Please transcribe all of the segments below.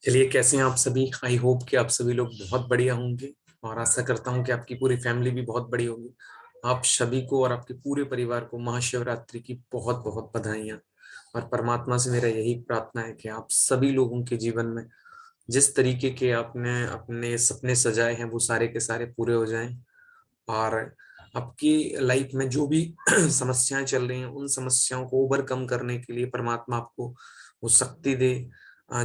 चलिए, कैसे हैं आप सभी। आई होप कि आप सभी लोग बहुत बढ़िया होंगे और आशा करता हूं कि आपकी पूरी फैमिली भी बहुत बड़ी होगी। आप सभी को और आपके पूरे परिवार को महाशिवरात्रि की बहुत बहुत बधाइयां। और परमात्मा से मेरा यही प्रार्थना है कि आप सभी लोगों के जीवन में जिस तरीके के आपने अपने सपने सजाए हैं वो सारे के सारे पूरे हो जाएं। और आपकी लाइफ में जो भी समस्याएं चल रही हैं उन समस्याओं को ओवरकम करने के लिए परमात्मा आपको वो शक्ति दे,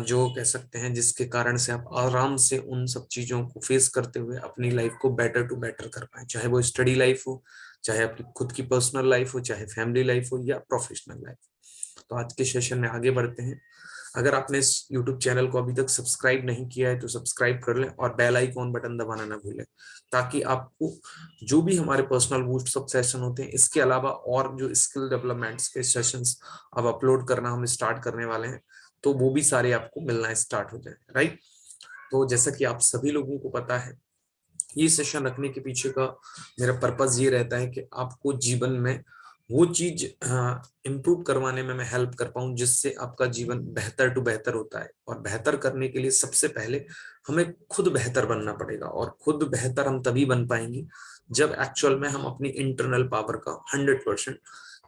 जो कह सकते हैं जिसके कारण से आप आराम से उन सब चीजों को फेस करते हुए अपनी लाइफ को बेटर टू बेटर कर पाए, चाहे वो स्टडी लाइफ हो, चाहे आपकी खुद की पर्सनल लाइफ हो, चाहे फैमिली लाइफ हो या प्रोफेशनल लाइफ। तो आज के सेशन में आगे बढ़ते हैं। अगर आपने इस YouTube चैनल को अभी तक सब्सक्राइब नहीं किया है तो सब्सक्राइब कर लें और बेल आइकॉन बटन दबाना ना भूलें, ताकि आपको जो भी हमारे पर्सनल बूस्ट अप सेशन होते हैं, इसके अलावा और जो स्किल डेवलपमेंट्स के सेशंस अब अपलोड करना हम स्टार्ट करने वाले हैं, तो वो भी सारे आपको मिलना स्टार्ट हो जाए। राइट। तो जैसा कि आप सभी लोगों को पता है, ये सेशन रखने के पीछे का मेरा पर्पस ये रहता है कि आपको जीवन में वो चीज इम्प्रूव करवाने में मैं हेल्प कर पाऊं जिससे आपका जीवन बेहतर टू बेहतर होता है। और बेहतर करने के लिए सबसे पहले हमें खुद बेहतर बनना पड़ेगा, और खुद बेहतर हम तभी बन पाएंगे जब एक्चुअल में हम अपनी इंटरनल पावर का 100%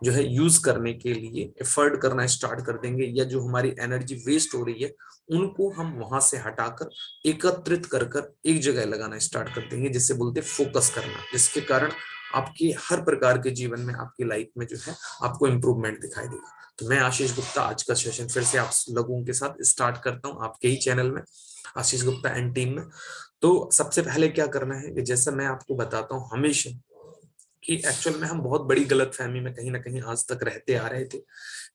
जो है यूज करने के लिए एफर्ट करना स्टार्ट कर देंगे, या जो हमारी एनर्जी वेस्ट हो रही है उनको हम वहां से हटाकर एकत्रित कर कर एक जगह लगाना स्टार्ट कर देंगे, जिसे बोलते फोकस करना, जिसके कारण आपकी हर प्रकार के जीवन में आपकी लाइफ में जो है आपको इंप्रूवमेंट दिखाई देगा। तो मैं आशीष गुप्ता आज का सेशन फिर से आप लोगों के साथ स्टार्ट करता हूं आपके ही चैनल में, आशीष गुप्ता एंड टीम में। तो सबसे पहले क्या करना है कि जैसा मैं आपको बताता हूँ हमेशा कि एक्चुअल में हम बहुत बड़ी गलतफहमी में कहीं ना कहीं आज तक रहते आ रहे थे,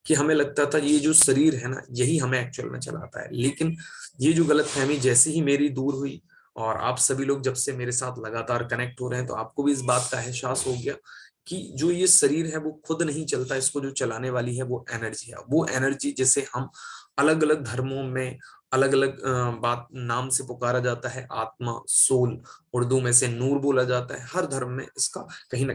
कि हमें लगता था ये जो शरीर है ना यही हमें एक्चुअल में चलाता है। लेकिन ये जो गलतफहमी जैसे ही मेरी दूर हुई, और आप सभी लोग जब से मेरे साथ लगातार कनेक्ट हो रहे हैं, तो आपको भी इस बात का एहसास हो गया कि जो ये शरीर है वो खुद नहीं चलता, इसको जो चलाने वाली है वो एनर्जी है। वो एनर्जी जिसे हम अलग अलग धर्मों में अलग अलग बात नाम से पुकारा जाता है, आत्मा, सोल, उर्दू में से नूर बोला जाता है, हर धर्म में इसका कहीं ना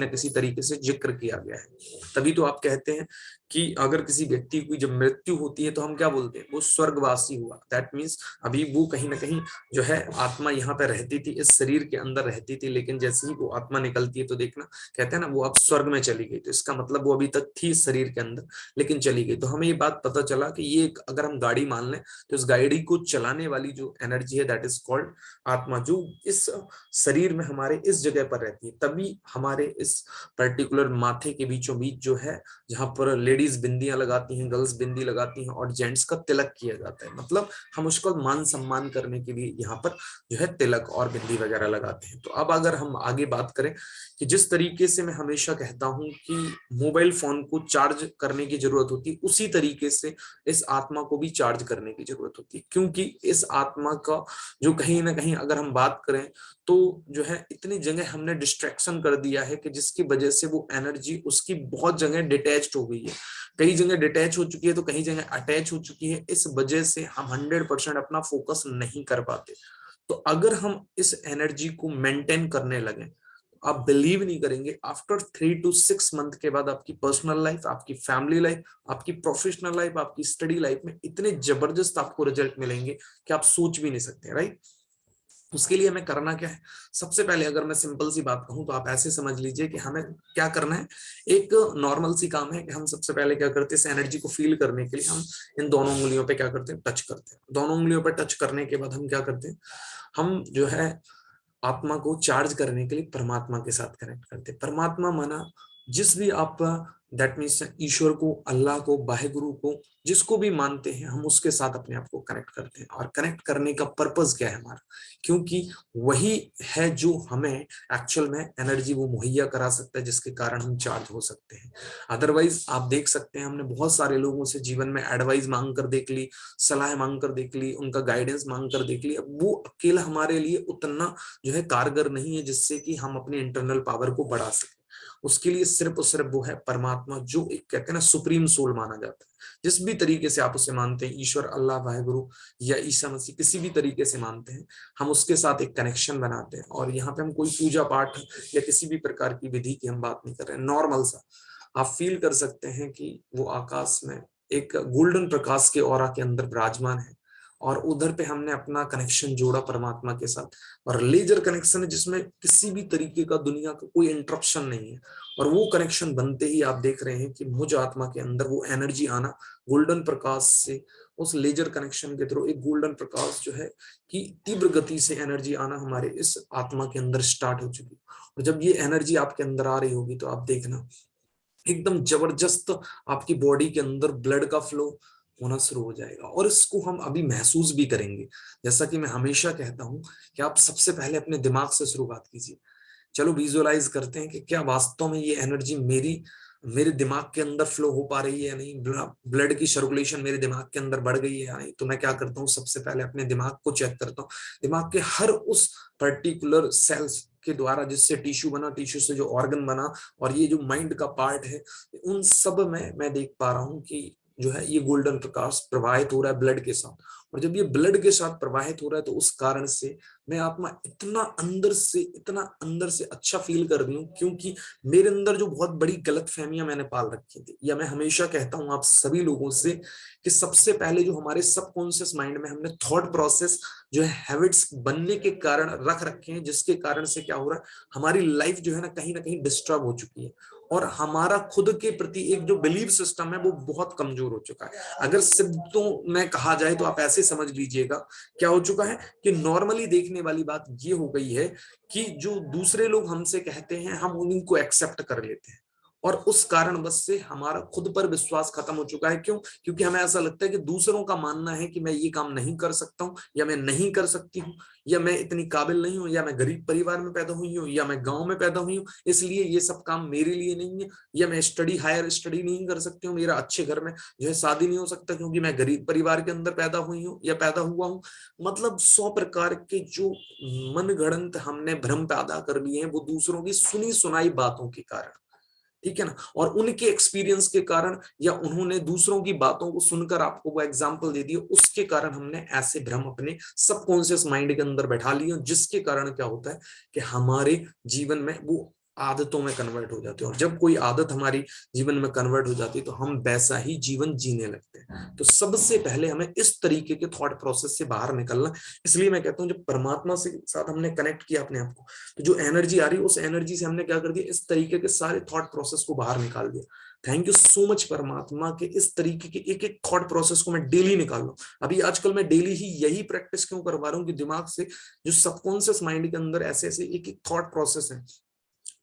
किसी तरीके से जिक्र किया गया है। तभी तो आप कहते हैं कि अगर किसी व्यक्ति की जब मृत्यु होती है तो हम क्या बोलते हैं, वो स्वर्गवासी हुआ। दैट मीन्स अभी वो कहीं ना कहीं जो है आत्मा यहाँ पे रहती थी, इस शरीर के अंदर रहती थी, लेकिन जैसे ही वो आत्मा निकलती है तो देखना, कहते हैं ना, वो अब स्वर्ग में चली गई। तो इसका मतलब वो अभी तक थी इस शरीर के अंदर लेकिन चली गई। तो हमें ये बात पता चला कि ये अगर हम गाड़ी मान लें तो इस गाड़ी को चलाने वाली जो एनर्जी है दैट इज कॉल्ड आत्मा, जो इस शरीर में हमारे इस जगह पर रहती है। तभी हमारे इस पर्टिकुलर माथे के बीचों बीच जो है, जहां पर लेडीज बिंदियां लगाती हैं, गर्ल्स बिंदी लगाती हैं और जेंट्स का तिलक किया जाता है, मतलब हम उसको मान सम्मान करने के लिए यहाँ पर जो है तिलक और बिंदी वगैरह लगाते हैं। तो अब अगर हम आगे बात करें कि जिस तरीके से मैं हमेशा कहता हूं कि मोबाइल फोन को चार्ज करने की जरूरत होती है, उसी तरीके से इस आत्मा को भी चार्ज करने की जरूरत होती है। क्योंकि इस आत्मा का जो कहीं ना कहीं अगर हम बात करें तो जो है इतनी जगह हमने डिस्ट्रैक्शन कर दिया है कि जिसकी वजह से वो एनर्जी उसकी बहुत जगह डिटैच्ड हो गई है। कई जगह डिटैच हो चुकी है तो कई जगह अटैच हो चुकी है। इस वजह से हम 100% अपना फोकस नहीं कर पाते। तो अगर हम इस एनर्जी को मेंटेन करने लगे, आप बिलीव नहीं करेंगे, आफ्टर 3 to 6 मंथ के बाद आपकी पर्सनल लाइफ, आपकी फैमिली लाइफ, आपकी प्रोफेशनल लाइफ, आपकी स्टडी लाइफ में इतने जबरदस्त आपको रिजल्ट मिलेंगे कि आप सोच भी नहीं सकते। राइट। उसके लिए हमें करना क्या है, सबसे पहले अगर मैं सिंपल सी बात कहूं तो आप ऐसे समझ लीजिए कि हमें क्या करना है। एक नॉर्मल सी काम है कि हम सबसे पहले क्या करते हैं, इस एनर्जी को फील करने के लिए हम इन दोनों उंगलियों पे क्या करते हैं, टच करते हैं। दोनों उंगलियों पे टच करने के बाद हम क्या करते हैं, हम जो है आत्मा को चार्ज करने के लिए परमात्मा के साथ कनेक्ट करते हैं। परमात्मा माना जिस भी आप, दैट मीन्स ईश्वर को, अल्लाह को, वाहेगुरु को, जिसको भी मानते हैं, हम उसके साथ अपने आप को कनेक्ट करते हैं। और कनेक्ट करने का पर्पस क्या है हमारा, क्योंकि वही है जो हमें एक्चुअल में एनर्जी वो मुहैया करा सकता है जिसके कारण हम चार्ज हो सकते हैं। अदरवाइज आप देख सकते हैं, हमने बहुत सारे लोगों से जीवन में एडवाइस मांग कर देख ली, सलाह मांग कर देख ली, उनका गाइडेंस मांग कर देख ली, अब वो अकेला हमारे लिए उतना जो है कारगर नहीं है जिससे कि हम अपने इंटरनल पावर को बढ़ा सकें। उसके लिए सिर्फ और सिर्फ वो है परमात्मा, जो एक कहते हैं ना सुप्रीम सोल माना जाता है। जिस भी तरीके से आप उसे मानते हैं, ईश्वर, अल्लाह, वाहेगुरु या ईसा मसीह, किसी भी तरीके से मानते हैं, हम उसके साथ एक कनेक्शन बनाते हैं। और यहाँ पे हम कोई पूजा पाठ या किसी भी प्रकार की विधि की हम बात नहीं कर रहे हैं, नॉर्मल सा आप फील कर सकते हैं कि वो आकाश में एक गोल्डन प्रकाश के ऑरा के अंदर विराजमान है। और उधर पे हमने अपना कनेक्शन जोड़ा परमात्मा के साथ, और लेजर कनेक्शन है जिसमें किसी भी तरीके का दुनिया का कोई इंटरप्शन नहीं है। और वो कनेक्शन बनते ही आप देख रहे हैं कि मुझ आत्मा के अंदर वो एनर्जी आना, गोल्डन प्रकाश से, उस लेजर कनेक्शन के थ्रू एक गोल्डन प्रकाश जो है कि तीव्र गति से एनर्जी आना हमारे इस आत्मा के अंदर स्टार्ट हो चुकी। और जब ये एनर्जी आपके अंदर आ रही होगी तो आप देखना एकदम जबरदस्त आपकी बॉडी के अंदर ब्लड का फ्लो होना शुरू हो जाएगा। और इसको हम अभी महसूस भी करेंगे। जैसा कि मैं हमेशा कहता हूं कि आप सबसे पहले अपने दिमाग से शुरुआत कीजिए। चलो विजुअलाइज करते हैं कि क्या वास्तव में ये एनर्जी मेरे दिमाग के अंदर फ्लो हो पा रही है या नहीं, ब्लड की सर्कुलेशन मेरे दिमाग के अंदर बढ़ गई है या नहीं। तो मैं क्या करता हूँ, सबसे पहले अपने दिमाग को चेक करता हूँ, दिमाग के हर उस पर्टिकुलर सेल्स के द्वारा जिससे टिश्यू बना, टिश्यू से जो ऑर्गन बना, और ये जो माइंड का पार्ट है, उन सब में मैं देख पा रहा हूँ कि जो है ये गोल्डन प्रकाश प्रवाहित हो रहा है ब्लड के साथ। और जब ये ब्लड के साथ प्रवाहित हो रहा है तो उस कारण से मैं आत्मा इतना अंदर से अच्छा फील कर रही हूँ, क्योंकि मेरे अंदर जो बहुत बड़ी गलत फहमियां मैंने पाल रखी थी, या मैं हमेशा कहता हूं आप सभी लोगों से कि सबसे पहले जो हमारे सबकॉन्शियस माइंड में हमने थॉट प्रोसेस जो है हैबिट्स बनने के कारण रख रखे हैं, जिसके कारण से क्या हो रहा है, हमारी लाइफ जो है ना कहीं डिस्टर्ब हो चुकी है। और हमारा खुद के प्रति एक जो बिलीव सिस्टम है वो बहुत कमजोर हो चुका है। अगर शब्दों में कहा जाए तो आप ऐसे समझ लीजिएगा क्या हो चुका है कि नॉर्मली देखने वाली बात ये हो गई है कि जो दूसरे लोग हमसे कहते हैं हम उन्हीं को एक्सेप्ट कर लेते हैं। और उस कारणवश से हमारा खुद पर विश्वास खत्म हो चुका है। क्यों? क्योंकि हमें ऐसा लगता है कि दूसरों का मानना है कि मैं ये काम नहीं कर सकता हूँ, या मैं नहीं कर सकती हूँ, या मैं इतनी काबिल नहीं हूँ, या मैं गरीब परिवार में पैदा हुई हूँ, या मैं गांव में पैदा हुई हूँ, इसलिए ये सब काम मेरे लिए नहीं है, या मैं हायर स्टडी नहीं कर सकती हूँ, मेरा अच्छे घर में जो है शादी नहीं हो सकता क्योंकि मैं गरीब परिवार के अंदर पैदा हुई हूँ या पैदा हुआ हूँ। मतलब 100 प्रकार के जो मन गढ़ंत हमने भ्रम पैदा कर लिए हैं, वो दूसरों की सुनी सुनाई बातों के कारण, ठीक है ना, और उनके एक्सपीरियंस के कारण, या उन्होंने दूसरों की बातों को सुनकर आपको वो एग्जाम्पल दे दिया, उसके कारण हमने ऐसे भ्रम अपने सबकॉन्शियस माइंड के अंदर बैठा लिए, जिसके कारण क्या होता है कि हमारे जीवन में वो आदतों में कन्वर्ट हो जाते हैं। और जब कोई आदत हमारी जीवन में कन्वर्ट हो जाती है तो हम वैसा ही जीवन जीने लगते हैं। तो सबसे पहले हमें इस तरीके के थॉट प्रोसेस से बाहर निकलना। इसलिए मैं कहता हूं जब परमात्मा से साथ हमने कनेक्ट किया अपने आप को, तो जो एनर्जी आ रही है उस एनर्जी से हमने क्या कर दिया, इस तरीके के सारे थॉट प्रोसेस को बाहर निकाल दिया। थैंक यू सो मच परमात्मा के इस तरीके के एक एक थॉट प्रोसेस को मैं डेली निकाल रहा हूँ। अभी आजकल मैं डेली ही यही प्रैक्टिस क्यों करवा रहा हूँ कि दिमाग से जो सबकॉन्शियस माइंड के अंदर ऐसे ऐसे एक एक थॉट प्रोसेस है,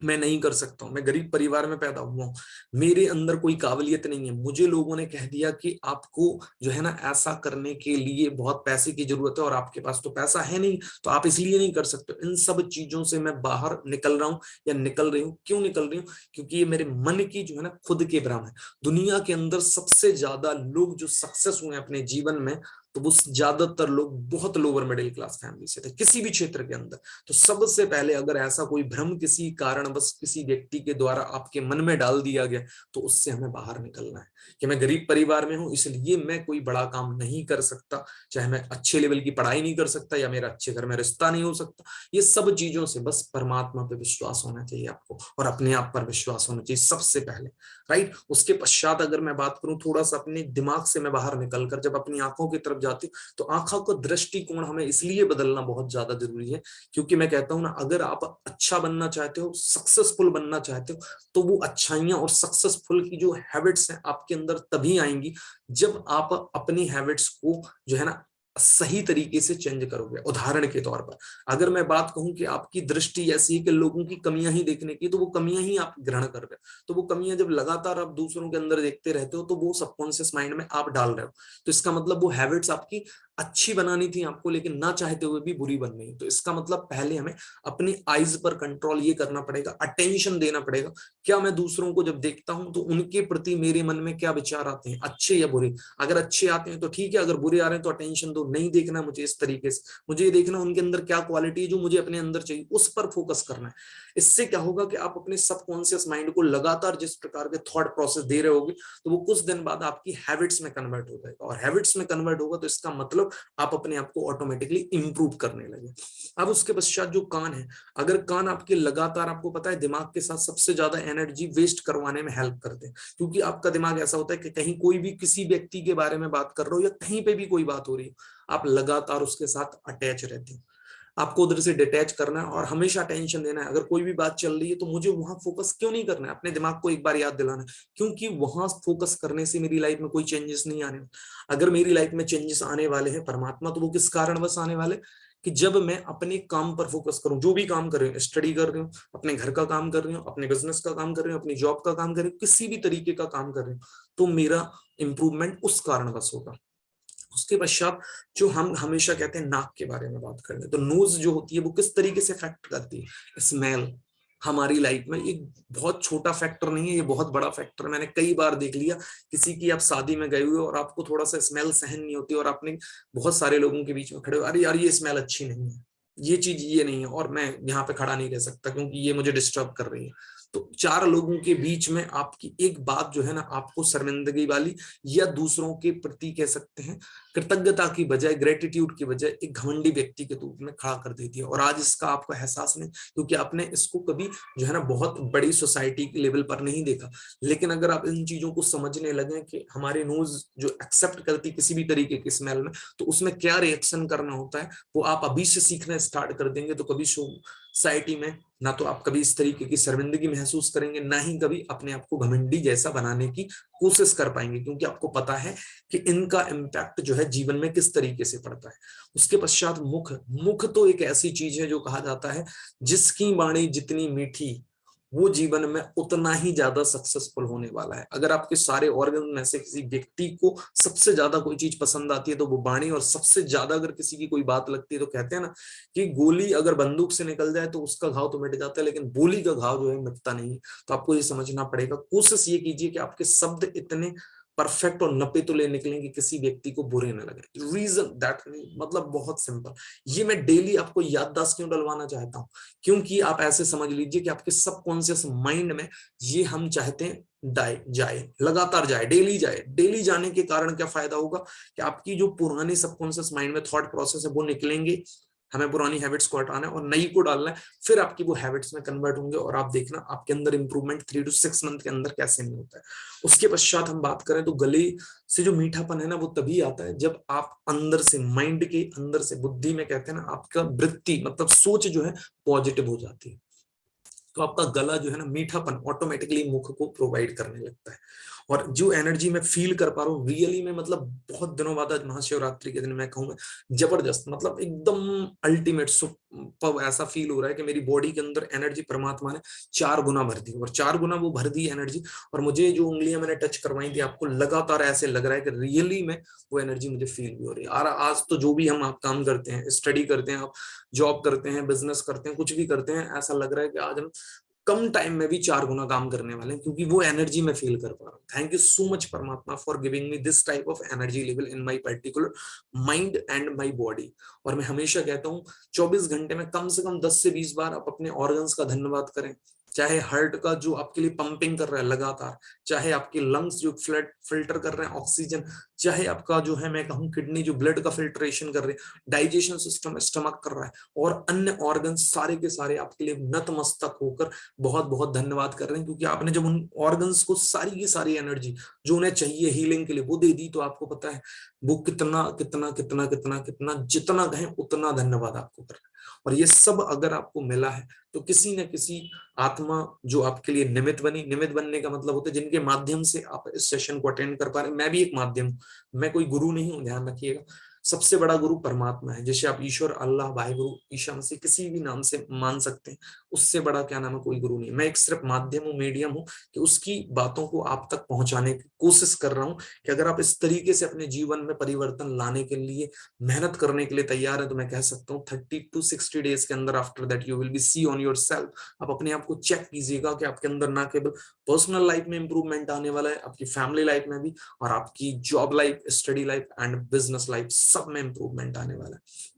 मैं नहीं कर सकता हूं, मैं गरीब परिवार में पैदा हुआ हूं, मेरे अंदर कोई काबिलियत नहीं है, मुझे लोगों ने कह दिया कि आपको जो है ना ऐसा करने के लिए बहुत पैसे की जरूरत है और आपके पास तो पैसा है नहीं, तो आप इसलिए नहीं कर सकते। इन सब चीजों से मैं बाहर निकल रहा हूं या निकल रही हूँ। क्यों निकल रही हूँ? क्योंकि ये मेरे मन की जो है ना खुद के भ्रम है। दुनिया के अंदर सबसे ज्यादा लोग जो सक्सेस हुए अपने जीवन में, तो वो ज्यादातर लोग बहुत लोअर मिडिल क्लास फैमिली से थे, किसी भी क्षेत्र के अंदर। तो सबसे पहले अगर ऐसा कोई भ्रम किसी कारण बस किसी व्यक्ति के द्वारा आपके मन में डाल दिया गया, तो उससे हमें बाहर निकलना है कि मैं गरीब परिवार में हूं इसलिए मैं कोई बड़ा काम नहीं कर सकता, चाहे मैं अच्छे लेवल की पढ़ाई नहीं कर सकता, या मेरा अच्छे घर में रिश्ता नहीं हो सकता। ये सब चीजों से बस परमात्मा पे विश्वास होना चाहिए आपको, और अपने आप पर विश्वास होना चाहिए सबसे पहले, राइट। उसके पश्चात अगर मैं बात करूं थोड़ा सा अपने दिमाग से मैं बाहर निकलकर जब अपनी आंखों की तरफ जाती हूँ, तो आंखों का दृष्टिकोण हमें इसलिए बदलना बहुत ज्यादा जरूरी है, क्योंकि मैं कहता हूं ना, अगर आप अच्छा बनना चाहते हो, सक्सेसफुल बनना चाहते हो, तो वो अच्छाइयां और सक्सेसफुल की जो हैबिट्स हैं आपके अंदर तभी आएंगी जब आप अपनी हैबिट्स को जो है ना सही तरीके से चेंज करोगे। उदाहरण के तौर पर अगर मैं बात कहूं कि आपकी दृष्टि ऐसी है कि लोगों की कमियां ही देखने की, तो वो कमियां ही आप ग्रहण कर रहे हो। तो वो कमियां जब लगातार आप दूसरों के अंदर देखते रहते हो, तो वो सबकॉन्शियस माइंड में आप डाल रहे हो। तो इसका मतलब वो हैबिट्स आपकी अच्छी बनानी थी आपको, लेकिन ना चाहते हुए भी बुरी बन गई। तो इसका मतलब पहले हमें अपनी आईज पर कंट्रोल ये करना पड़ेगा, अटेंशन देना पड़ेगा। क्या मैं दूसरों को जब देखता हूं तो उनके प्रति मेरे मन में क्या विचार आते हैं, अच्छे या बुरे? अगर अच्छे आते हैं तो ठीक है, अगर बुरे आ रहे हैं तो अटेंशन दो। नहीं देखना मुझे इस तरीके से, मुझे ये देखना उनके अंदर क्या क्वालिटी है जो मुझे अपने अंदर चाहिए, उस पर फोकस करना है। इससे क्या होगा कि आप अपने सबकॉन्शियस माइंड को लगातार जिस प्रकार के थॉट प्रोसेस दे रहे होगे, तो वो कुछ दिन बाद आपकी हैबिट्स में कन्वर्ट हो जाएगा, और हैबिट्स में कन्वर्ट होगा तो इसका मतलब और आप अपने आप को ऑटोमेटिकली इंप्रूव करने लगे। अब उसके पश्चात जो कान है, अगर कान आपके लगातार, आपको पता है दिमाग के साथ सबसे ज्यादा एनर्जी वेस्ट करवाने में हेल्प करते हैं, क्योंकि आपका दिमाग ऐसा होता है कि कहीं कोई भी किसी व्यक्ति के बारे में बात कर रहे हो या कहीं पे भी कोई बात हो रही है, आप लगातार उसके साथ अटैच रहते हो। आपको उधर से डिटैच करना है और हमेशा टेंशन देना है। अगर कोई भी बात चल रही है तो मुझे वहां फोकस क्यों नहीं करना है, अपने दिमाग को एक बार याद दिलाना है, क्योंकि वहां फोकस करने से मेरी लाइफ में कोई चेंजेस नहीं आने। अगर मेरी लाइफ में चेंजेस आने वाले हैं परमात्मा, तो वो किस कारणवश आने वाले, कि जब मैं अपने काम पर फोकस करूं, जो भी काम कर रही हूँ, स्टडी कर रही हूँ, अपने घर का काम कर रही हूँ, अपने बिजनेस का काम कर रही हूँ, अपनी जॉब का काम कर रही हूँ, किसी भी तरीके का काम कर रही हूँ, तो मेरा इंप्रूवमेंट उस कारणवश होगा। उसके पश्चात जो हम हमेशा कहते हैं नाक के बारे में बात कर ले, तो नोज जो होती है वो किस तरीके से इफेक्ट करती है, स्मेल हमारी लाइफ में एक बहुत छोटा फैक्टर नहीं है, ये बहुत बड़ा फैक्टर। मैंने कई बार देख लिया, किसी की आप शादी में गए हुए और आपको थोड़ा सा स्मेल सहन नहीं होती और आपने बहुत सारे लोगों के बीच में खड़े हो, अरे यार ये स्मेल अच्छी नहीं है, ये चीज ये नहीं है और मैं यहाँ पे खड़ा नहीं रह सकता क्योंकि ये मुझे डिस्टर्ब कर रही है। तो चार लोगों के बीच में आपकी एक बात जो है ना, आपको शर्मिंदगी वाली या दूसरों के प्रति कह सकते हैं कृतज्ञता की बजाय, ग्रेटिट्यूड की बजाय एक घमंडी व्यक्ति के रूप में खड़ा कर देती है। और आज इसका आपको एहसास नहीं, क्योंकि आपने इसको कभी जो है ना बहुत बड़ी सोसाइटी के लेवल पर नहीं देखा। लेकिन अगर आप इन चीजों को समझने लगे कि हमारी नोज जो एक्सेप्ट करती किसी भी तरीके की स्मेल में, तो उसमें क्या रिएक्शन करना होता है, वो आप अभी से सीखना स्टार्ट कर देंगे तो कभी सोसाइटी में ना तो आप कभी इस तरीके की शर्मिंदगी महसूस करेंगे, ना ही कभी अपने आप को घमंडी जैसा बनाने की कोशिश कर पाएंगे, क्योंकि आपको पता है कि इनका इम्पैक्ट जो है जीवन में किस तरीके से पड़ता है। उसके पश्चात मुख, मुख तो एक ऐसी चीज है जो कहा जाता है जिसकी वाणी जितनी मीठी, वो जीवन में उतना ही ज्यादा सक्सेसफुल होने वाला है। अगर आपके सारे ऑर्गन में से किसी व्यक्ति को सबसे ज्यादा कोई चीज पसंद आती है तो वो वाणी, और सबसे ज्यादा अगर किसी की कोई बात लगती है तो कहते हैं ना कि गोली अगर बंदूक से निकल जाए तो उसका घाव तो मिट जाता है, लेकिन बोली का घाव जो है मिटता नहीं। तो आपको ये समझना पड़ेगा, कोशिश ये कीजिए कि आपके शब्द इतने परफेक्ट और नपे तुले निकलेंगे किसी व्यक्ति को बुरे न लगे। रीजन दैट, मतलब बहुत सिंपल, ये मैं डेली आपको याददाश्त क्यों डलवाना चाहता हूँ, क्योंकि आप ऐसे समझ लीजिए कि आपके सबकॉन्शियस माइंड में ये हम चाहते हैं जाए, लगातार जाए, डेली जाए। डेली जाने के कारण क्या फायदा होगा कि आपकी जो पुरानी सबकॉन्शियस माइंड में थॉट प्रोसेस है वो निकलेंगे, हमें पुरानी हैबिट्स को हटाना है और नई को डालना है, फिर आपकी वो हैबिट्स में कन्वर्ट होंगे और आप देखना आपके अंदर इंप्रूवमेंट 3 to 6 मंथ के अंदर कैसे नहीं होता है। उसके पश्चात हम बात करें तो गले से जो मीठापन है ना, वो तभी आता है जब आप अंदर से, माइंड के अंदर से, बुद्धि में कहते हैं ना, आपका वृत्ति मतलब सोच जो है पॉजिटिव हो जाती है, तो आपका गला जो है ना मीठापन ऑटोमेटिकली मुख को प्रोवाइड करने लगता है। और जो एनर्जी मैं फील कर पा रहा हूँ रियली में, मतलब बहुत दिनों बाद आज महाशिवरात्रि के दिन मैं कहूंगा जबरदस्त, मतलब एकदम अल्टीमेट सुपर ऐसा फील हो रहा है कि मेरी बॉडी के अंदर एनर्जी परमात्मा ने 4 गुना भर दी, और 4 गुना वो भर दी एनर्जी। और मुझे जो उंगलियां मैंने टच करवाई थी, आपको लगातार ऐसे लग रहा है कि रियली में वो एनर्जी मुझे फील भी हो रही है। और आज तो जो भी हम आप काम करते हैं, स्टडी करते हैं, आप जॉब करते हैं, बिजनेस करते हैं, कुछ भी करते हैं, ऐसा लग रहा है कि आज हम कम टाइम में भी 4 गुना काम करने वाले हैं, क्योंकि वो एनर्जी में फील कर पा रहा हूँ। थैंक यू सो मच परमात्मा for giving me this type of energy level in my particular mind and my body. और मैं हमेशा कहता हूँ 24 घंटे में कम से कम 10 से 20 बार आप अपने ऑर्गन्स का धन्यवाद करें, चाहे हार्ट का जो आपके लिए पंपिंग कर रहा है लगातार, चाहे आपके लंग्स जो फ्लड फिल्टर कर रहे हैं ऑक्सीजन, चाहे आपका जो है मैं कहूँ किडनी जो ब्लड का फिल्ट्रेशन कर रहे हैं, डाइजेशन सिस्टम स्टमक कर रहा है, और अन्य ऑर्गन सारे के सारे आपके लिए नतमस्तक होकर बहुत बहुत धन्यवाद कर रहे हैं, क्योंकि आपने जब उन ऑर्गन्स को सारी की सारी एनर्जी जो उन्हें चाहिए हीलिंग के लिए वो दे दी, तो आपको पता है वो कितना कितना कितना कितना कितना जितना कहें उतना धन्यवाद आपको कर रहे हैं। और ये सब अगर आपको मिला है तो किसी न किसी आत्मा जो आपके लिए निमित्त बनी, निमित्त बनने का मतलब होता है जिनके माध्यम से आप इस सेशन को अटेंड कर पा रहे हैं। मैं भी एक माध्यम हूं, मैं कोई गुरु नहीं हूं, ध्यान रखिएगा। सबसे बड़ा गुरु परमात्मा है, जैसे आप ईश्वर, अल्लाह, वाहिगुरु, ईशा मसीह किसी भी नाम से मान सकते हैं, उससे बड़ा क्या नाम है, कोई गुरु नहीं। मैं एक सिर्फ माध्यम हूँ, मीडियम हूँ, कि उसकी बातों को आप तक पहुंचाने की कोशिश कर रहा हूँ, कि अगर आप इस तरीके से अपने जीवन में परिवर्तन लाने के लिए मेहनत करने के लिए तैयार है, तो मैं कह सकता हूँ 30 to 60 डेज के अंदर after that you will be see on your self. आप अपने आप को चेक कीजिएगा कि आपके अंदर ना केवल पर्सनल लाइफ में इंप्रूवमेंट आने वाला है, आपकी फैमिली लाइफ में भी, और आपकी job life, study life and business life सब में इंप्रूवमेंट आने वाला है।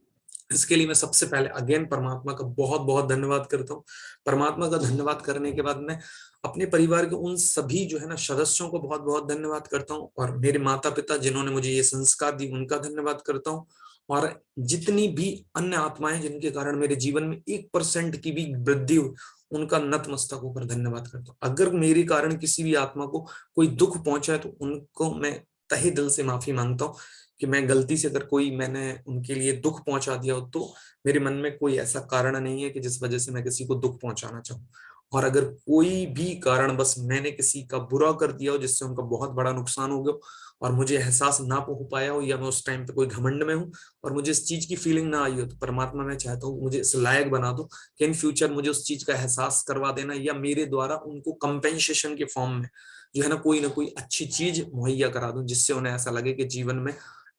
इसके लिए मैं सबसे पहले अगेन परमात्मा का बहुत बहुत धन्यवाद करता हूँ। परमात्मा का धन्यवाद करने के बाद मैं अपने परिवार के उन सभी जो है ना सदस्यों को बहुत बहुत धन्यवाद करता हूँ, और मेरे माता पिता जिन्होंने मुझे ये संस्कार दी उनका धन्यवाद करता हूँ, और जितनी भी अन्य आत्माएं जिनके कारण मेरे जीवन में 1% की भी वृद्धि हुई, उनका नतमस्तक होकर धन्यवाद करता हूँ। अगर मेरे कारण किसी भी आत्मा को कोई दुख पहुंचा है तो उनको मैं तहे दिल से माफी मांगता हूँ कि मैं गलती से अगर कोई मैंने उनके लिए दुख पहुंचा दिया हो, तो मेरे मन में कोई ऐसा कारण नहीं है कि जिस वजह से मैं किसी को दुख पहुंचाना चाहूँ। और अगर कोई भी कारण बस मैंने किसी का बुरा कर दिया हो जिससे उनका बहुत बड़ा नुकसान हो गया और मुझे एहसास ना हो पाया हो, या मैं उस टाइम पे कोई घमंड में हूँ और मुझे इस चीज की फीलिंग ना आई हो, तो परमात्मा मैं चाहता हूँ मुझे इस लायक बना दो कि इन फ्यूचर मुझे उस चीज का एहसास करवा देना, या मेरे द्वारा उनको कंपेंसेशन के फॉर्म में जो है ना कोई अच्छी चीज मुहैया करा दूं, जिससे उन्हें ऐसा लगे कि जीवन में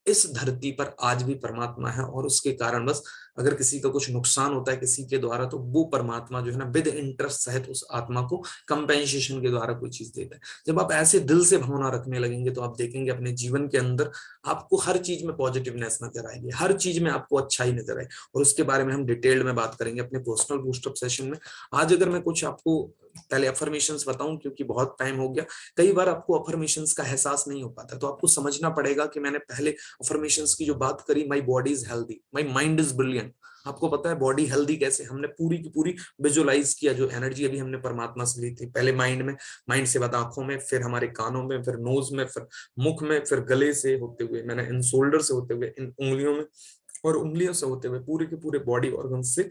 इस धरती पर आज भी परमात्मा है, और उसके कारण बस अगर किसी का कुछ नुकसान होता है किसी के द्वारा, तो वो परमात्मा जो है ना विद इंटरेस्ट सहित उस आत्मा को कंपेंसेशन के द्वारा कोई चीज देता है। जब आप ऐसे दिल से भावना रखने लगेंगे तो आप देखेंगे अपने जीवन के अंदर आपको हर चीज में पॉजिटिवनेस नजर आएगी, हर चीज में आपको अच्छाई नजर आएगी, और उसके बारे में हम डिटेल्ड में बात करेंगे अपने पर्सनल बूस्टअप सेशन में। आज अगर मैं कुछ आपको पहले अफर्मेशंस बताऊं, क्योंकि बहुत टाइम हो गया, कई बार आपको अफर्मेशंस का एहसास नहीं हो पाता, तो आपको समझना पड़ेगा कि मैंने पहले अफर्मेशंस की जो बात करी, my body is healthy, my mind is brilliant. आपको पता है बॉडी हेल्दी कैसे, हमने पूरी की पूरी विजुअलाइज किया, जो एनर्जी अभी हमने परमात्मा से ली थी, पहले माइंड में, माइंड से बाद आंखों में, फिर हमारे कानों में, फिर नोज में, फिर मुख में, फिर गले से होते हुए मैंने इन शोल्डर से होते हुए इन उंगलियों में, और उंगलियों से होते हुए पूरे के पूरे बॉडी ऑर्गन से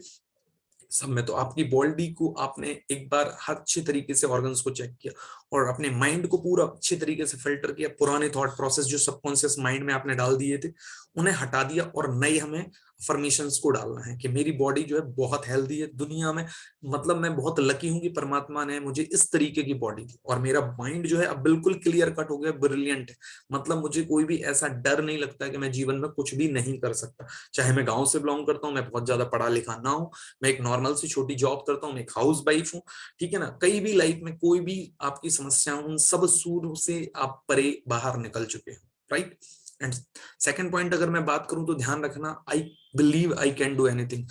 सब में। तो आपकी बॉडी को आपने एक बार हर अच्छे तरीके से ऑर्गन्स को चेक किया, और अपने माइंड को पूरा अच्छे तरीके से फिल्टर किया, पुराने थॉट प्रोसेस जो सबकॉन्शियस माइंड में आपने डाल दिए थे उन्हें हटा दिया, और नए हमें अफर्मेशंस को डालना है कि मेरी बॉडी जो है बहुत हेल्दी है दुनिया में, मतलब मैं बहुत लकी हूं कि परमात्मा ने मुझे इस तरीके की बॉडी दी, और मेरा माइंड जो है अब बिल्कुल क्लियर कट हो गया, ब्रिलियंट है। मतलब मुझे कोई भी ऐसा डर नहीं लगता कि मैं जीवन में कुछ भी नहीं कर सकता, चाहे मैं गांव से बिलोंग करता हूँ, मैं बहुत ज्यादा पढ़ा लिखा ना हूं, मैं एक नॉर्मल सी छोटी जॉब करता हूँ, मैं एक हाउस वाइफ हूँ, ठीक है ना, कई भी लाइफ में कोई भी आपकी समस्या, उन सब सूर से आप परे बाहर निकल चुके हो, राइट। एंड सेकंड पॉइंट अगर मैं बात करूं तो ध्यान रखना, I believe I can do anything.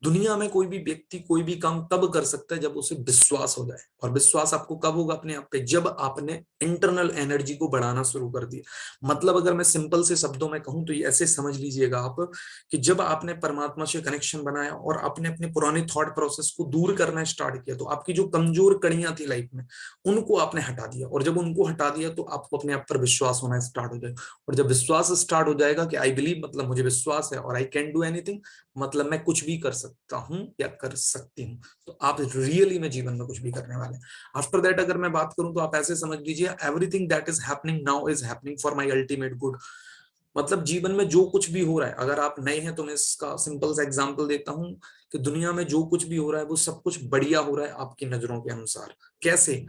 दुनिया में कोई भी व्यक्ति कोई भी काम तब कर सकता है जब उसे विश्वास हो जाए, और विश्वास आपको कब होगा अपने आप पे, जब आपने इंटरनल एनर्जी को बढ़ाना शुरू कर दिया। मतलब अगर मैं सिंपल से शब्दों में कहूं तो ये ऐसे समझ लीजिएगा आप, कि जब आपने परमात्मा से कनेक्शन बनाया और आपने अपने पुराने थॉट प्रोसेस को दूर करना स्टार्ट किया, तो आपकी जो कमजोर कड़ियां थी लाइफ में उनको आपने हटा दिया, और जब उनको हटा दिया तो आपको अपने आप पर विश्वास होना स्टार्ट हो जाएगा, और जब विश्वास स्टार्ट हो जाएगा कि आई बिलीव मतलब मुझे विश्वास है, और आई कैन डू एनीथिंग मतलब मैं कुछ भी कर सकता हूं या कर सकती हूँ, तो आप रियली में जीवन में कुछ भी करने वाले हैं। आफ्टर दैट अगर मैं बात करूं तो आप ऐसे समझ लीजिए, everything that is happening now is happening for my ultimate good. मतलब जीवन में जो कुछ भी हो रहा है, अगर आप नए हैं तो मैं इसका सिंपल सा एग्जांपल देता हूं कि दुनिया में जो कुछ भी हो रहा है वो सब कुछ बढ़िया हो रहा है आपकी नजरों के अनुसार। कैसे?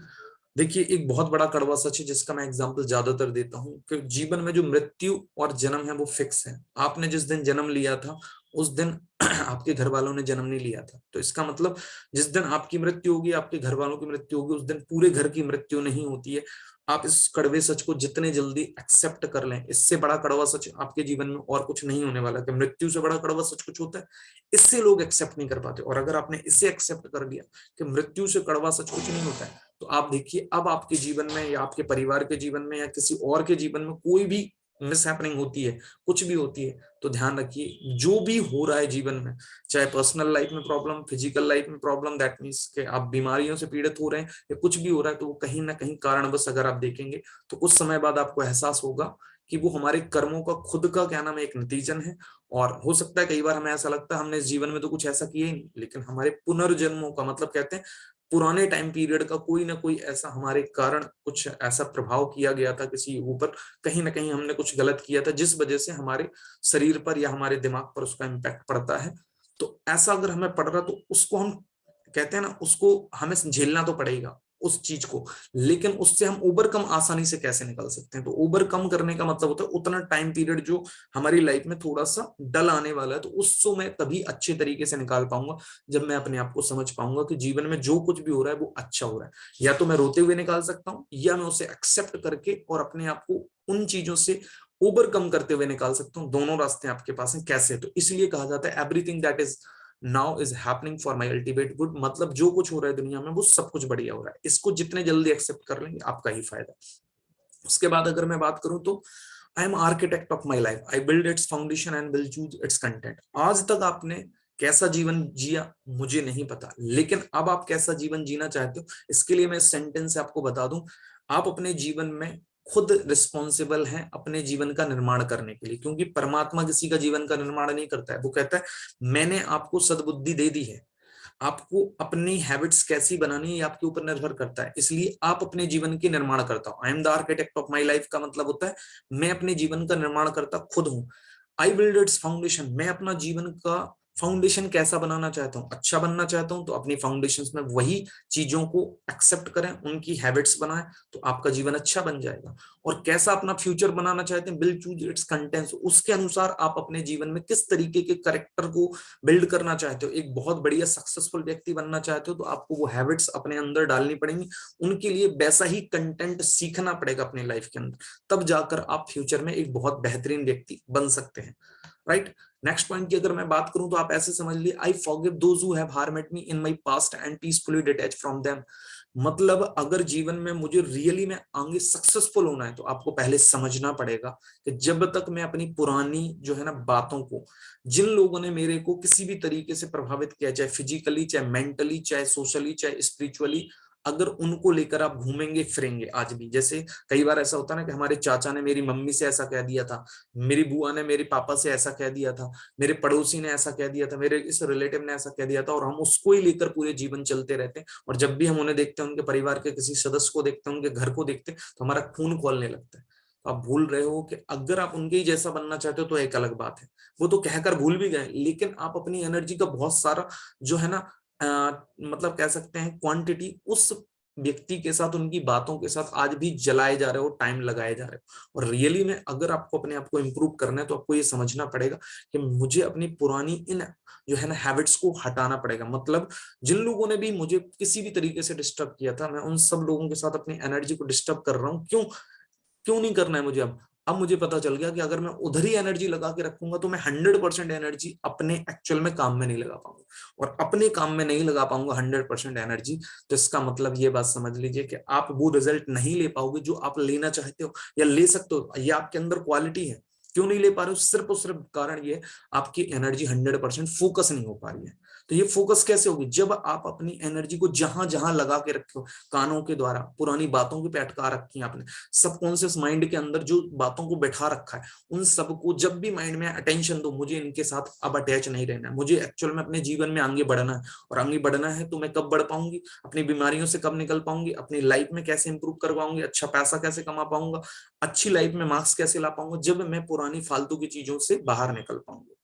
देखिए, एक बहुत बड़ा कड़वा सच है जिसका मैं एग्जांपल ज्यादातर देता हूं कि जीवन में जो मृत्यु और जन्म है वो फिक्स है। आपने जिस दिन जन्म लिया था उस दिन आपके घर वालों ने जन्म नहीं लिया था, तो इसका मतलब जिस दिन आपकी मृत्यु होगी, आपके घर वालों की मृत्यु होगी, उस दिन पूरे घर की मृत्यु नहीं होती है। आप इस कड़वे सच को जितने जल्दी एक्सेप्ट कर लें, इससे बड़ा कड़वा सच आपके जीवन में और कुछ नहीं होने वाला, कि मृत्यु से बड़ा कड़वा सच कुछ होता है, इससे लोग एक्सेप्ट नहीं कर पाते। और अगर आपने इसे एक्सेप्ट कर लिया कि मृत्यु से कड़वा सच कुछ नहीं होता है, तो आप देखिए अब आपके जीवन में या आपके परिवार के जीवन में या किसी और के जीवन में कोई भी मिस हैपनिंग होती है, कुछ भी होती है, तो ध्यान रखिए जो भी हो रहा है जीवन में, चाहे पर्सनल लाइफ में प्रॉब्लम, फिजिकल लाइफ में प्रॉब्लम, दैट मीन्स कि आप बीमारियों से पीड़ित हो रहे हैं या कुछ भी हो रहा है, तो वो कहीं ना कहीं कारणवश अगर आप देखेंगे तो कुछ समय बाद आपको एहसास होगा कि वो हमारे कर्मों का खुद का क्या नाम है एक नतीजन है। और हो सकता है कई बार हमें ऐसा लगता है हमने इस जीवन में तो कुछ ऐसा किया ही नहीं, लेकिन हमारे पुनर्जन्मों का मतलब कहते हैं पुराने टाइम पीरियड का कोई ना कोई ऐसा हमारे कारण कुछ ऐसा प्रभाव किया गया था किसी ऊपर, कहीं ना कहीं हमने कुछ गलत किया था जिस वजह से हमारे शरीर पर या हमारे दिमाग पर उसका इम्पैक्ट पड़ता है। तो ऐसा अगर हमें पड़ रहा तो उसको हम कहते हैं ना, उसको हमें झेलना तो पड़ेगा उस चीज को, लेकिन उससे हम ओवरकम आसानी से कैसे निकल सकते हैं। तो ओवरकम करने का मतलब होता है उतना टाइम पीरियड जो हमारी लाइफ में थोड़ा सा डल आने वाला है, तो उसको मैं तभी अच्छे तरीके से निकाल पाऊंगा जब मैं अपने आप को समझ पाऊंगा कि जीवन में जो कुछ भी हो रहा है वो अच्छा हो रहा है। या तो मैं रोते हुए निकाल सकता हूँ, या मैं उसे एक्सेप्ट करके और अपने आप को उन चीजों से ओवरकम करते हुए निकाल सकता हूँ। दोनों रास्ते आपके पास हैं। कैसे? तो इसलिए कहा जाता है everything that is now is happening for my ultimate good, मतलब जो कुछ हो रहा है दुनिया में वो सब कुछ बढ़िया हो रहा है। इसको जितने जल्दी एक्सेप्ट कर लेंगे आपका ही फायदा। उसके बाद अगर मैं बात करूं तो I am architect of my life, I build its foundation and will choose it's content. आज तक आपने कैसा जीवन जिया मुझे नहीं पता, लेकिन अब आप कैसा जीवन जीना चाहते हो, इसके लिए मैं इस सेंटेंस से आपको बता दूं, आप अपने जीवन में खुद रिस्पॉन्सिबल हैं अपने जीवन का निर्माण करने के लिए, क्योंकि परमात्मा किसी का जीवन का निर्माण नहीं करता है। वो कहता है मैंने आपको सद्बुद्धि दे दी है, आपको अपनी हैबिट्स कैसी बनानी है ये आपके ऊपर निर्भर करता है, इसलिए आप अपने जीवन के निर्माण करता हो। I am the architect of my life का मतलब होता है मैं अपने जीवन का निर्माण करता खुद हूं। आई बिल्ड इट्स फाउंडेशन, मैं अपना जीवन का फाउंडेशन कैसा बनाना चाहता हूँ, अच्छा बनना चाहता हूँ, तो अपनी फाउंडेशन में वही चीजों को एक्सेप्ट करें, उनकी हैबिट्स बनाएं, तो आपका जीवन अच्छा बन जाएगा। और कैसा अपना फ्यूचर बनाना चाहते हैं, विल चूज इट्स कंटेंट्स, उसके अनुसार आप अपने जीवन में किस तरीके के करेक्टर को बिल्ड करना चाहते हो, एक बहुत बढ़िया सक्सेसफुल व्यक्ति बनना चाहते हो, तो आपको वो हैबिट्स अपने अंदर डालनी पड़ेंगी, उनके लिए वैसा ही कंटेंट सीखना पड़ेगा अपनी लाइफ के अंदर, तब जाकर आप फ्यूचर में एक बहुत बेहतरीन व्यक्ति बन सकते हैं। राइट। नेक्स्ट पॉइंट की अगर मैं बात करूं तो आप ऐसे समझ लीजिए, I forgive those who have harmed me in my past and peacefully detach from them. मतलब अगर जीवन में मुझे रियली में आगे सक्सेसफुल होना है तो आपको पहले समझना पड़ेगा कि जब तक मैं अपनी पुरानी जो है ना बातों को, जिन लोगों ने मेरे को किसी भी तरीके से प्रभावित किया, चाहे फिजिकली, चाहे मेंटली, चाहे सोशली, चाहे स्पिरिचुअली, अगर उनको लेकर आप घूमेंगे फिरेंगे आज भी, जैसे कई बार ऐसा होता है ना कि हमारे चाचा ने मेरी मम्मी से ऐसा कह दिया था, मेरी बुआ ने मेरे पापा से ऐसा कह दिया था, मेरे पड़ोसी ने ऐसा कह दिया था, मेरे इस रिलेटिव ने ऐसा कह दिया था, और हम उसको ही लेकर पूरे जीवन चलते रहते हैं। और जब भी हम उन्हें देखते हैं, उनके परिवार के किसी सदस्य को देखते हैं, उनके घर को देखते हैं, तो हमारा खून खौलने लगता है। तो आप भूल रहे हो कि अगर आप उनके ही जैसा बनना चाहते हो तो एक अलग बात है, वो तो कहकर भूल भी गए, लेकिन आप अपनी एनर्जी का बहुत सारा जो है ना मतलब कह सकते हैं क्वांटिटी उस व्यक्ति के साथ, उनकी बातों के साथ आज भी जलाए जा रहे हो, टाइम लगाए जा रहे हो। और रियली में अगर आपको अपने आप को इम्प्रूव करना है तो आपको ये समझना पड़ेगा कि मुझे अपनी पुरानी इन जो है ना हैबिट्स को हटाना पड़ेगा। मतलब जिन लोगों ने भी मुझे किसी भी तरीके से डिस्टर्ब किया था, मैं उन सब लोगों के साथ अपनी एनर्जी को डिस्टर्ब कर रहा हूँ। क्यों क्यों नहीं करना है मुझे? अब मुझे पता चल गया कि अगर मैं उधर ही एनर्जी लगा के रखूंगा तो मैं 100% एनर्जी अपने एक्चुअल में काम में नहीं लगा पाऊंगा, और अपने काम में नहीं लगा पाऊंगा 100% एनर्जी, तो इसका मतलब ये बात समझ लीजिए कि आप वो रिजल्ट नहीं ले पाओगे जो आप लेना चाहते हो या ले सकते हो। ये आपके अंदर क्वालिटी है, क्यों नहीं ले पा रहे हो? सिर्फ और सिर्फ कारण ये आपकी एनर्जी 100% फोकस नहीं हो पा रही है। तो ये फोकस कैसे होगी? जब आप अपनी एनर्जी को जहां जहां लगा के रखे हो, कानों के द्वारा पुरानी बातों की पे अटका रखी है आपने, सबकॉन्शियस माइंड के अंदर जो बातों को बैठा रखा है, उन सबको जब भी माइंड में अटेंशन दो, मुझे इनके साथ अब अटैच नहीं रहना है, मुझे एक्चुअल में अपने जीवन में आगे बढ़ना है। और आगे बढ़ना है तो मैं कब बढ़ पाऊंगी, अपनी बीमारियों से कब निकल पाऊंगी, अपनी लाइफ में कैसे इंप्रूव कर पाऊंगी, अच्छा पैसा कैसे कमा पाऊंगा, अच्छी लाइफ में मार्क्स कैसे ला पाऊंगा, जब मैं पुरानी फालतू की चीजों से बाहर निकल पाऊंगा,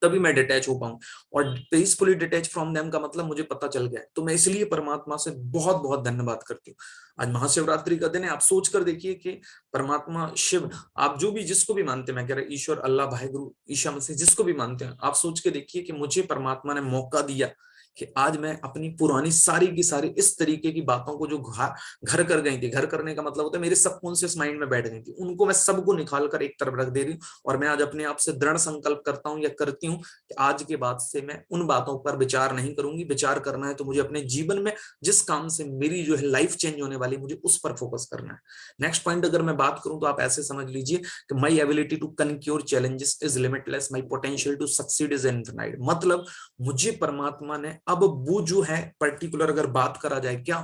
तभी मैं डिटैच हो पाऊं। और पीसफुली डिटैच फ्रॉम देम का मतलब मुझे पता चल गया है, तो मैं इसलिए परमात्मा से बहुत बहुत धन्यवाद करती हूँ। आज महाशिवरात्रि का दिन है, आप सोच कर देखिए कि परमात्मा शिव, आप जो भी जिसको भी मानते हैं, मैं कह रहा ईश्वर, अल्लाह, भाई गुरु, ईशा मसीह, जिसको भी मानते हैं, आप सोच के देखिए कि मुझे परमात्मा ने मौका दिया कि आज मैं अपनी पुरानी सारी की सारी इस तरीके की बातों को जो घर कर गई थी, घर करने का मतलब होता है मेरे सबकॉन्शियस माइंड में बैठ गई थी, उनको मैं सबको निकाल कर एक तरफ रख दे रही हूँ। और मैं आज अपने आप से दृढ़ संकल्प करता हूँ या करती हूँ कि आज के बाद से मैं उन बातों पर विचार नहीं करूंगी। विचार करना है तो मुझे अपने जीवन में जिस काम से मेरी जो है लाइफ चेंज होने वाली, मुझे उस पर फोकस करना है। नेक्स्ट पॉइंट अगर मैं बात करूं तो आप ऐसे समझ लीजिए कि my ability to conquer challenges is limitless, my potential to succeed is infinite. मतलब मुझे परमात्मा ने अब वो जो है पर्टिकुलर अगर बात करा जाए क्या,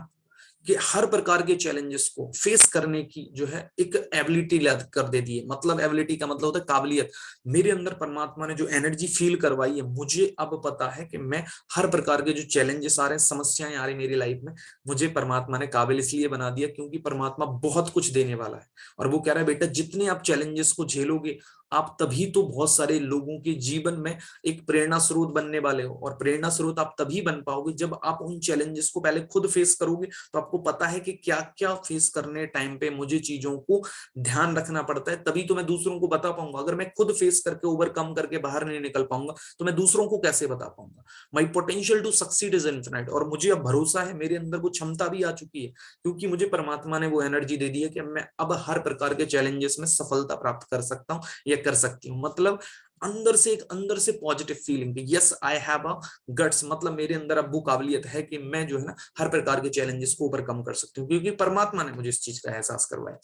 कि हर प्रकार के चैलेंजेस को फेस करने की जो है एक एबिलिटी कर दे दी है। मतलब एबिलिटी का मतलब होता है काबिलियत। मेरे अंदर परमात्मा ने जो एनर्जी फील करवाई है, मुझे अब पता है कि मैं हर प्रकार के जो चैलेंजेस आ रहे हैं, समस्याएं आ रही मेरी लाइफ में, मुझे परमात्मा ने काबिल इसलिए बना दिया क्योंकि परमात्मा बहुत कुछ देने वाला है। और वो कह रहा है बेटा जितने आप चैलेंजेस को झेलोगे, आप तभी तो बहुत सारे लोगों के जीवन में एक प्रेरणा स्रोत बनने वाले हो। और प्रेरणा स्रोत आप तभी बन पाओगे जब आप उन चैलेंजेस को पहले खुद फेस करोगे। तो आपको पता है कि क्या क्या फेस करने टाइम पे मुझे चीजों को ध्यान रखना पड़ता है, तभी तो मैं दूसरों को बता पाऊंगा। अगर मैं खुद फेस करके ओवरकम करके बाहर नहीं निकल पाऊंगा तो मैं दूसरों को कैसे बता पाऊंगा? My potential to succeed is infinite. और मुझे अब भरोसा है, मेरे अंदर वो क्षमता भी आ चुकी है, क्योंकि मुझे परमात्मा ने वो एनर्जी दे दी है कि मैं अब हर प्रकार के चैलेंजेस में सफलता प्राप्त कर सकता हूँ या कर सकती हूँ। मतलब अंदर से positive feeling, yes I have a guts, मतलब मेरे अंदर अब वो काबिलियत है कि मैं जो है ना हर प्रकार के चैलेंजेस को ओवरकम कर सकती हूँ, क्योंकि परमात्मा ने मुझे इस चीज का एहसास करवाया।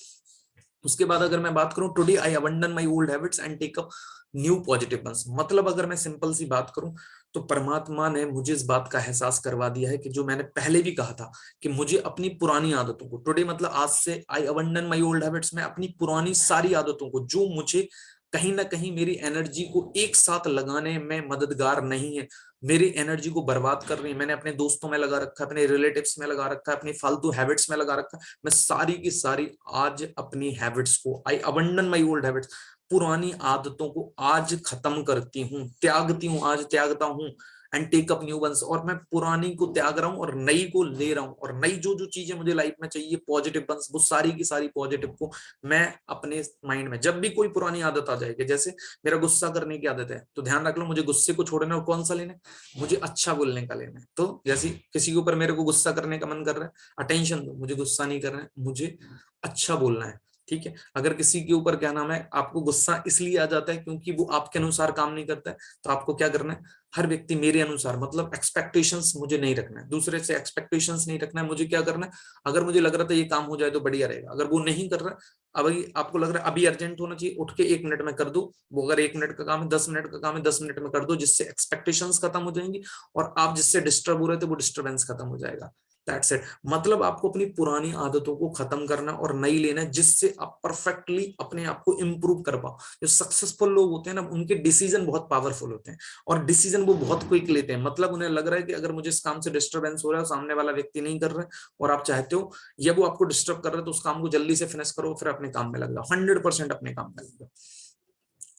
उसके बाद अगर मैं बात करूं, today I abandon my old habits and take up new positive ones, मतलब अगर मैं सिंपल सी बात करूं तो परमात्मा ने मुझे इस बात का एहसास करवा दिया है कि जो मैंने पहले भी कहा था कि मुझे अपनी पुरानी आदतों को, टुडे मतलब आज से, आई अबंडन माय ओल्ड हैबिट्स, में अपनी पुरानी सारी आदतों को जो मुझे कहीं ना कहीं मेरी एनर्जी को एक साथ लगाने में मददगार नहीं है, मेरी एनर्जी को बर्बाद कर रही है, मैंने अपने दोस्तों में लगा रखा है, अपने रिलेटिव्स में लगा रखा है, अपनी फालतू हैबिट्स में लगा रखा है, मैं सारी की सारी आज अपनी हैबिट्स को, आई अबंडन माई ओल्ड हैबिट्स, पुरानी आदतों को आज खत्म करती हूँ, त्यागती हूँ, आज त्यागता हूँ, and take up new ones, और मैं पुरानी को त्याग रहा हूँ और नई को ले रहा हूँ, और नई जो जो चीजें मुझे लाइफ में चाहिए पॉजिटिव वंस, वो सारी की सारी पॉजिटिव को मैं अपने माइंड में, जब भी कोई पुरानी आदत आ जाएगी, जैसे मेरा गुस्सा करने की आदत है, तो ध्यान रख लो मुझे गुस्से को छोड़ना, और कौन सा लेना है, मुझे अच्छा बोलने का लेना है। तो जैसे किसी के ऊपर मेरे को गुस्सा करने का मन कर रहा है, अटेंशन दो, मुझे गुस्सा नहीं करना है, मुझे अच्छा बोलना है, ठीक है। अगर किसी के ऊपर क्या नाम है, आपको गुस्सा इसलिए आ जाता है क्योंकि वो आपके अनुसार काम नहीं करता है, तो आपको क्या करना है, हर व्यक्ति मेरे अनुसार, मतलब एक्सपेक्टेशंस मुझे नहीं रखना है, दूसरे से एक्सपेक्टेशंस नहीं रखना है, मुझे क्या करना है, अगर मुझे लग रहा था ये काम हो जाए तो बढ़िया रहेगा, अगर वो नहीं कर रहा, अभी आपको लग रहा है अभी अर्जेंट होना चाहिए, उठ के 1 मिनट में कर दो, वो अगर 1 मिनट का काम है, 10 मिनट का काम है, 10 मिनट में कर दो, जिससे एक्सपेक्टेशंस खत्म हो जाएंगी, और आप जिससे डिस्टर्ब हो रहे थे वो डिस्टर्बेंस खत्म हो जाएगा। दैट्स इट, मतलब आपको अपनी पुरानी आदतों को खत्म करना और नई लेना है, जिससे आप परफेक्टली अपने आप को इंप्रूव कर पाओ। जो सक्सेसफुल लोग होते हैं ना, उनके डिसीजन बहुत पावरफुल होते हैं, और डिसीजन वो बहुत क्विक लेते हैं, मतलब उन्हें लग रहा है कि अगर मुझे इस काम से डिस्टर्बेंस हो रहा है, सामने वाला व्यक्ति नहीं कर रहा है, और आप चाहते हो, या वो आपको डिस्टर्ब कर रहा है, तो उस काम को जल्दी से फिनिश करो, फिर अपने काम में लग जाओ, 100% अपने काम में लग जाओ।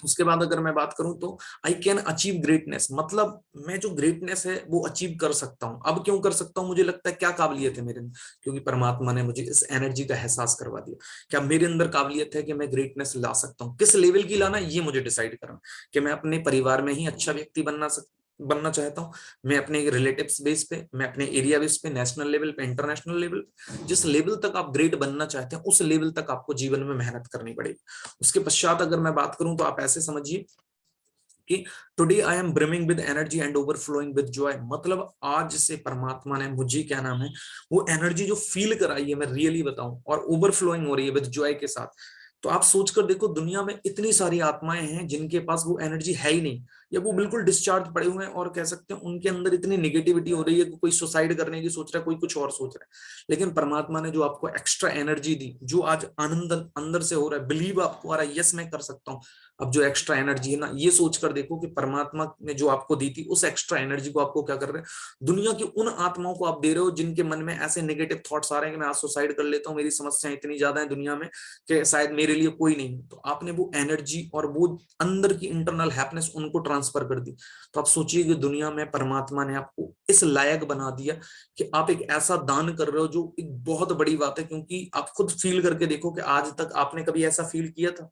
उसके बाद अगर मैं बात करूं तो आई कैन अचीव ग्रेटनेस, मतलब मैं जो ग्रेटनेस है वो अचीव कर सकता हूं। अब क्यों कर सकता हूं, मुझे लगता है क्या काबिलियत है मेरे अंदर, क्योंकि परमात्मा ने मुझे इस एनर्जी का एहसास करवा दिया। क्या मेरे अंदर काबिलियत है कि मैं ग्रेटनेस ला सकता हूँ, किस लेवल की लाना है ये मुझे डिसाइड करना, कि मैं अपने परिवार में ही अच्छा व्यक्ति बनना चाहता हूँ, मैं अपने रिलेटिव्स बेस पे, मैं अपने एरिया बेस पे, नेशनल लेवल पे, इंटरनेशनल लेवल, जिस लेवल तक आप ग्रेट बनना चाहते हैं उस लेवल तक आपको जीवन में मेहनत करनी पड़ेगी। उसके पश्चात अगर मैं बात करूं तो आप ऐसे समझिए कि today I am brimming with energy and overflowing with Joy, मतलब आज से परमात्मा ने मुझे क्या नाम है वो एनर्जी जो फील कराई है, मैं रियली बताऊं, और ओवरफ्लोइंग हो रही है विद जॉय के साथ। तो आप सोचकर देखो, दुनिया में इतनी सारी आत्माएं हैं जिनके पास वो एनर्जी है ही नहीं, या वो बिल्कुल डिस्चार्ज पड़े हुए हैं, और कह सकते हैं उनके अंदर इतनी निगेटिविटी हो रही है कि कोई सुसाइड करने की सोच रहा है, कोई कुछ और सोच रहा है। लेकिन परमात्मा ने जो आपको एक्स्ट्रा एनर्जी दी, जो आज आनंद अंदर से हो रहा है, बिलीव आपको आ रहा है, यस मैं कर सकता हूँ, अब जो एक्स्ट्रा एनर्जी है ना, ये सोचकर देखो कि परमात्मा ने जो आपको दी थी, उस एक्स्ट्रा एनर्जी को आपको क्या कर रहे हैं, दुनिया की उन आत्माओं को आप दे रहे हो जिनके मन में ऐसे नेगेटिव थॉट्स आ रहे हैं कि मैं आज सुसाइड कर लेता हूँ, मेरी समस्याएं इतनी ज्यादा है दुनिया में कि शायद मेरे लिए कोई नहीं। तो आपने वो एनर्जी और वो अंदर की इंटरनल हैप्पीनेस उनको ट्रांसफर कर दी। तो आप सोचिए कि दुनिया में परमात्मा ने आपको इस लायक बना दिया कि आप एक ऐसा दान कर रहे हो, जो एक बहुत बड़ी बात है, क्योंकि आप खुद फील करके देखो कि आज तक आपने कभी ऐसा फील किया था,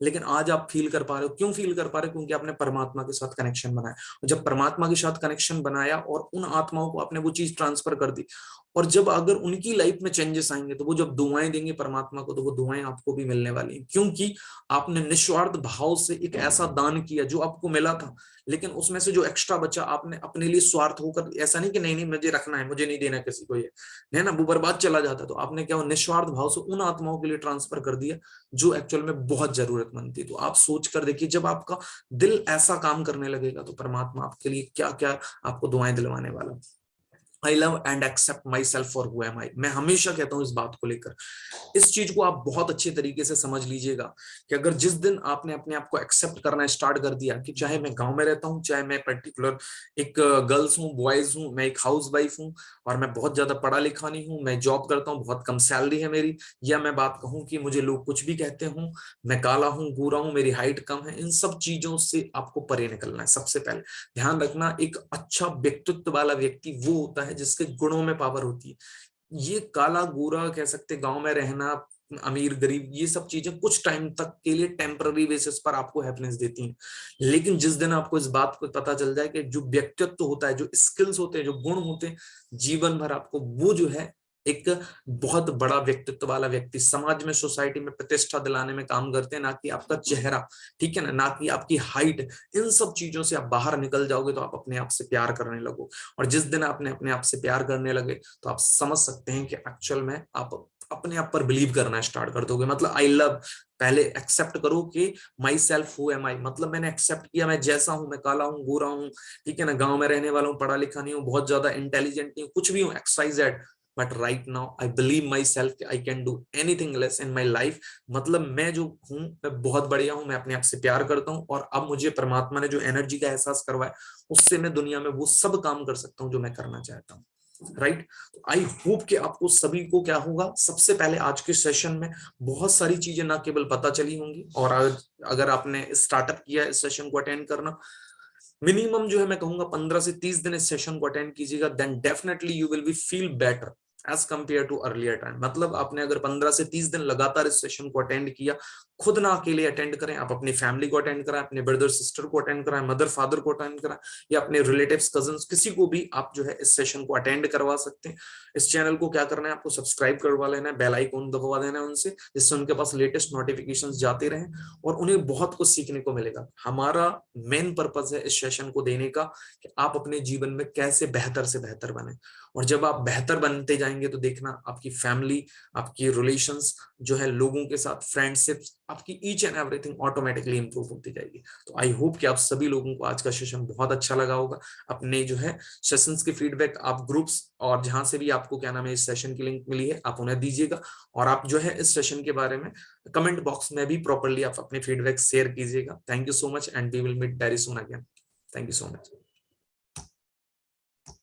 लेकिन आज आप फील कर पा रहे हो। क्यों फील कर पा रहे हो, क्योंकि आपने परमात्मा के साथ कनेक्शन बनाया, और जब परमात्मा के साथ कनेक्शन बनाया और उन आत्माओं को आपने वो चीज ट्रांसफर कर दी, और जब अगर उनकी लाइफ में चेंजेस आएंगे, तो वो जब दुआएं देंगे परमात्मा को, तो वो दुआएं आपको भी मिलने वाली हैं, क्योंकि आपने निस्वार्थ भाव से एक ऐसा दान किया जो आपको मिला था, लेकिन उसमें से जो एक्स्ट्रा बचा आपने अपने लिए स्वार्थ होकर, ऐसा नहीं कि नहीं नहीं मुझे रखना है, मुझे नहीं देना किसी को, ये है ना, वो बर्बाद चला जाता, तो आपने क्या निस्वार्थ भाव से उन आत्माओं के लिए ट्रांसफर कर दिया जो एक्चुअल में बहुत जरूरतमंद थी। तो आप सोच कर देखिए, जब आपका दिल ऐसा काम करने लगेगा, तो परमात्मा आपके लिए क्या क्या आपको दुआएं दिलवाने वाला। I love and accept myself for who am I, मैं हमेशा कहता हूं इस बात को लेकर, इस चीज को आप बहुत अच्छे तरीके से समझ लीजिएगा, कि अगर जिस दिन आपने अपने आप को एक्सेप्ट करना स्टार्ट कर दिया, कि चाहे मैं गांव में रहता हूं, चाहे मैं पर्टिकुलर एक गर्ल्स हूं, बॉयज हूं, मैं एक हाउस वाइफ हूं, और मैं बहुत ज्यादा पढ़ा लिखा नहीं हूं, मैं जॉब करता हूं, बहुत कम सैलरी है मेरी, या मैं बात कहूं कि मुझे लोग कुछ भी कहते हूं, मैं काला हूं, गोरा हूं, मेरी हाइट कम है, इन सब चीजों से आपको परे निकलना है। सबसे पहले ध्यान रखना, एक अच्छा व्यक्तित्व वाला व्यक्ति वो होता है जिसके गुणों में पावर होती है। ये काला गोरा कह सकते, गांव में रहना, अमीर गरीब, ये सब चीजें कुछ टाइम तक के लिए टेम्पररी बेसिस पर आपको हैप्पीनेस देती हैं, लेकिन जिस दिन आपको इस बात को पता चल जाए कि जो व्यक्तित्व होता है, जो स्किल्स होते हैं, जो गुण होते हैं, जीवन भर आपको वो जो है एक बहुत बड़ा व्यक्तित्व वाला व्यक्ति, समाज में, सोसाइटी में प्रतिष्ठा दिलाने में काम करते हैं, ना कि आपका चेहरा, ठीक है ना कि आपकी हाइट। इन सब चीजों से आप बाहर निकल जाओगे तो आप अपने आप से प्यार करने लगो, और जिस दिन आपने अपने आप से प्यार करने लगे तो आप समझ सकते हैं कि एक्चुअल में आप अपने आप पर बिलीव करना स्टार्ट कर दोगे। मतलब आई लव, पहले एक्सेप्ट करो कि माई सेल्फ हु एम आई, मतलब मैंने एक्सेप्ट किया मैं जैसा हूं, मैं काला हूं, गोरा हूं, ठीक है ना, गांव में रहने वाला हूं, पढ़ा लिखा नहीं हूं, बहुत ज्यादा इंटेलिजेंट नहीं हूं, कुछ भी हूं, XYZ, but right now I believe my self, I can do anything less in my life. मतलब मैं जो हूं मैं बहुत बढ़िया हूं, मैं अपने आप से प्यार करता हूं, और अब मुझे परमात्मा ने जो एनर्जी का एहसास करवाया उससे मैं दुनिया में वो सब काम कर सकता हूं जो मैं करना चाहता हूँ। राइट, तो आई होप कि आपको सभी को क्या होगा, सबसे पहले आज के सेशन में बहुत सारी चीजें ना केवल पता चली होंगी, और आज अगर आपने स्टार्टअप किया है इस सेशन को अटेंड करना, मिनिमम जो है मैं कहूंगा 15 से 30 दिन इस सेशन को अटेंड कीजिएगा, then definitely you will be feel better as compare to earlier time. मतलब आपने अगर 15 से 30 दिन लगातार इस सेशन को अटेंड किया, खुद ना अकेले अटेंड करें, आप अपनी फैमिली को अटेंड कराएं, अपने ब्रदर सिस्टर को अटेंड कराएं, मदर फादर को अटेंड कराएं, या अपने रिलेटिव्स कजन्स, किसी को भी आप जो है इस सेशन को अटेंड करवा सकते हैं। इस चैनल को क्या करना है, आपको सब्सक्राइब करवा लेना है, बेल आइकन दबवा देना है उनसे, जिससे उनके पास लेटेस्ट नोटिफिकेशंस जाते रहें और उन्हें बहुत कुछ सीखने को मिलेगा। हमारा मेन पर्पस है इस सेशन को देने का कि आप अपने जीवन में कैसे बेहतर से बेहतर बने, और जब आप बेहतर बनते जाएंगे तो देखना आपकी फैमिली, आपकी रिलेशंस जो है लोगों के साथ, फ्रेंडशिप्स, आपकी each and everything automatically improve होती जाएगी। तो आई होप कि आप सभी लोगों को आज का सेशन बहुत अच्छा लगा होगा। अपने जो है सेशंस के फीडबैक आप ग्रुप्स और जहां से भी आपको क्या नाम है इस सेशन की लिंक मिली है आप उन्हें दीजिएगा, और आप जो है इस सेशन के बारे में कमेंट बॉक्स में भी प्रॉपरली आप अपने फीडबैक शेयर कीजिएगा। Thank you so much and we will meet very soon again. Thank you so much.